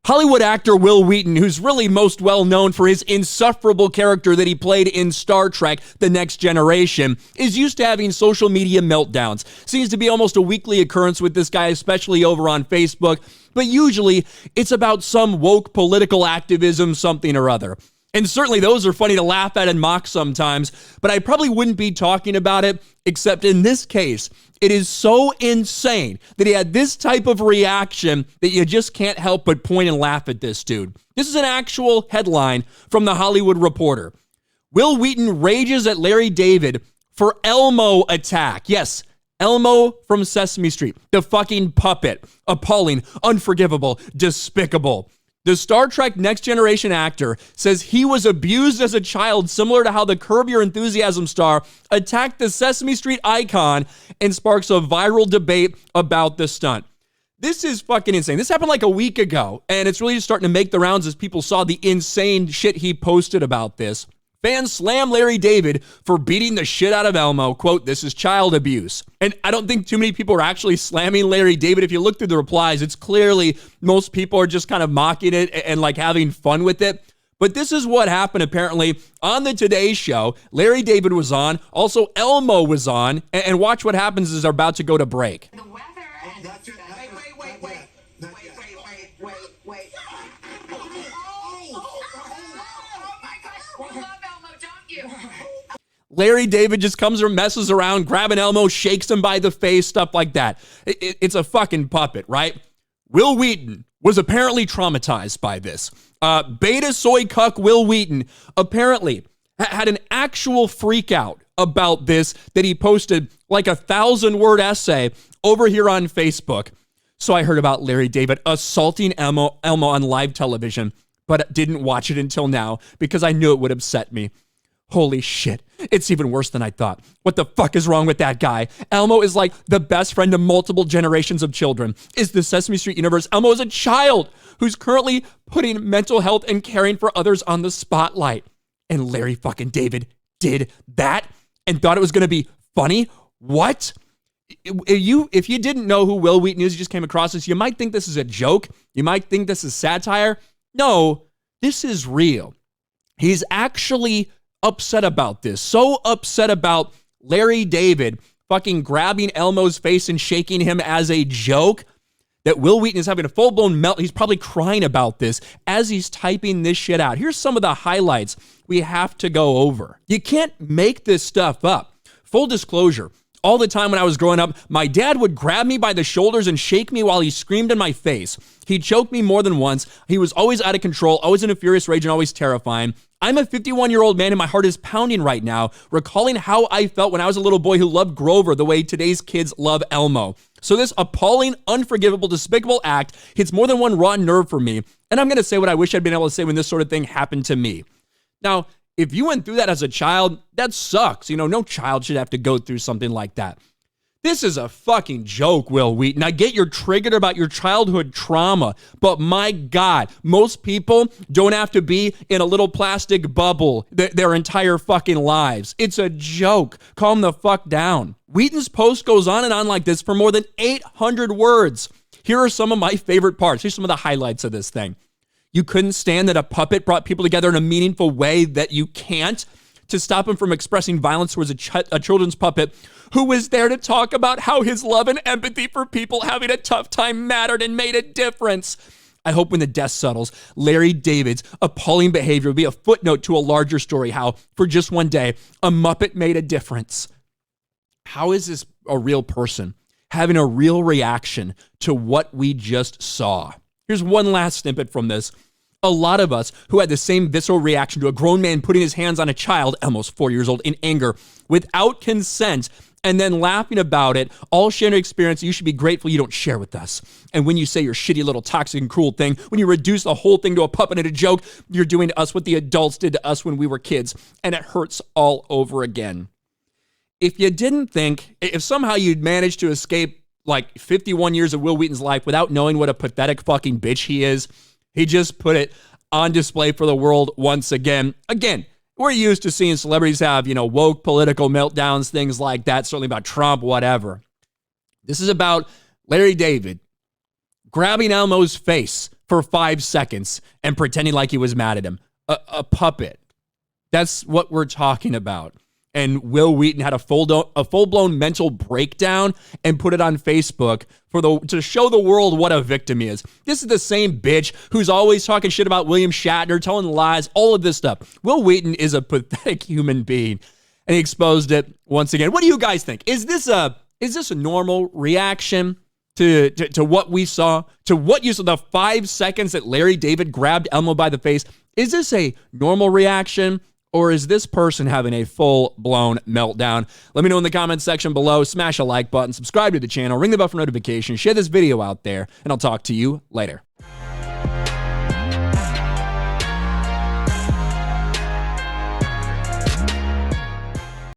Hollywood actor Wil Wheaton, who's really most well known for his insufferable character that he played in Star Trek: The Next Generation, is used to having social media meltdowns. Seems to be almost a weekly occurrence with this guy, especially over on Facebook, but usually it's about some woke political activism, something or other. And certainly those are funny to laugh at and mock sometimes, but I probably wouldn't be talking about it, except in this case, it is so insane that he had this type of reaction that you just can't help but point and laugh at this dude. This is an actual headline from The Hollywood Reporter. Wil Wheaton rages at Larry David for Elmo attack. Yes, Elmo from Sesame Street, the fucking puppet. Appalling, unforgivable, despicable. The Star Trek Next Generation actor says he was abused as a child, similar to how the Curb Your Enthusiasm star attacked the Sesame Street icon, and sparks a viral debate about the stunt. This is fucking insane. This happened like a week ago, and it's really just starting to make the rounds as people saw the insane shit he posted about this. Fans slam Larry David for beating the shit out of Elmo. Quote, "This is child abuse." And I don't think too many people are actually slamming Larry David. If you look through the replies, it's clearly most people are just kind of mocking it and like having fun with it. But this is what happened apparently on the Today Show. Larry David was on. Also, Elmo was on. And watch what happens as they're about to go to break. The weather. Wait. Larry David just comes or messes around, grabbing Elmo, shakes him by the face, stuff like that. It's a fucking puppet, right? Wil Wheaton was apparently traumatized by this. Beta soy cuck Wil Wheaton apparently had an actual freak out about this that he posted like a 1,000-word essay over here on Facebook. So I heard about Larry David assaulting Elmo on live television, but didn't watch it until now because I knew it would upset me. Holy shit, it's even worse than I thought. What the fuck is wrong with that guy? Elmo is like the best friend of multiple generations of children. Is the Sesame Street universe? Elmo is a child who's currently putting mental health and caring for others on the spotlight. And Larry fucking David did that and thought it was gonna be funny? What? If you didn't know who Wil Wheaton is, you just came across this, you might think this is a joke. You might think this is satire. No, this is real. He's actually upset about this. So upset about Larry David fucking grabbing Elmo's face and shaking him as a joke that Wil Wheaton is having a full-blown melt. He's probably crying about this as he's typing this shit out. Here's some of the highlights we have to go over. You can't make this stuff up. Full disclosure, all the time when I was growing up, my dad would grab me by the shoulders and shake me while he screamed in my face. He choked me more than once. He was always out of control, always in a furious rage, and always terrifying. I'm a 51-year-old man and my heart is pounding right now, recalling how I felt when I was a little boy who loved Grover the way today's kids love Elmo. So this appalling, unforgivable, despicable act hits more than one raw nerve for me, and I'm going to say what I wish I'd been able to say when this sort of thing happened to me. Now, if you went through that as a child, that sucks. You know, no child should have to go through something like that. This is a fucking joke, Wil Wheaton. I get you're triggered about your childhood trauma, but my God, most people don't have to be in a little plastic bubble their entire fucking lives. It's a joke. Calm the fuck down. Wheaton's post goes on and on like this for more than 800 words. Here are some of my favorite parts. Here's some of the highlights of this thing. You couldn't stand that a puppet brought people together in a meaningful way that you can't. To stop him from expressing violence towards a children's puppet who was there to talk about how his love and empathy for people having a tough time mattered and made a difference. I hope when the dust settles, Larry David's appalling behavior will be a footnote to a larger story, how for just one day, a Muppet made a difference. How is this a real person having a real reaction to what we just saw? Here's one last snippet from this. A lot of us who had the same visceral reaction to a grown man putting his hands on a child, almost 4 years old, in anger, without consent, and then laughing about it, all sharing an experience you should be grateful you don't share with us. And when you say your shitty little toxic and cruel thing, when you reduce the whole thing to a puppet and a joke, you're doing to us what the adults did to us when we were kids, and it hurts all over again. If you didn't think, if somehow you'd managed to escape like 51 years of Wil Wheaton's life without knowing what a pathetic fucking bitch he is, he just put it on display for the world once again. Again, we're used to seeing celebrities have, woke political meltdowns, things like that, certainly about Trump, whatever. This is about Larry David grabbing Elmo's face for 5 seconds and pretending like he was mad at him. A puppet. That's what we're talking about. And Wil Wheaton had a full-blown mental breakdown and put it on Facebook to show the world what a victim he is. This is the same bitch who's always talking shit about William Shatner, telling lies, all of this stuff. Wil Wheaton is a pathetic human being, and he exposed it once again. What do you guys think? Is this a normal reaction to what we saw, to what you saw, the 5 seconds that Larry David grabbed Elmo by the face? Is this a normal reaction? Or is this person having a full-blown meltdown? Let me know in the comments section below. Smash a like button, subscribe to the channel, ring the bell for notifications, share this video out there, and I'll talk to you later.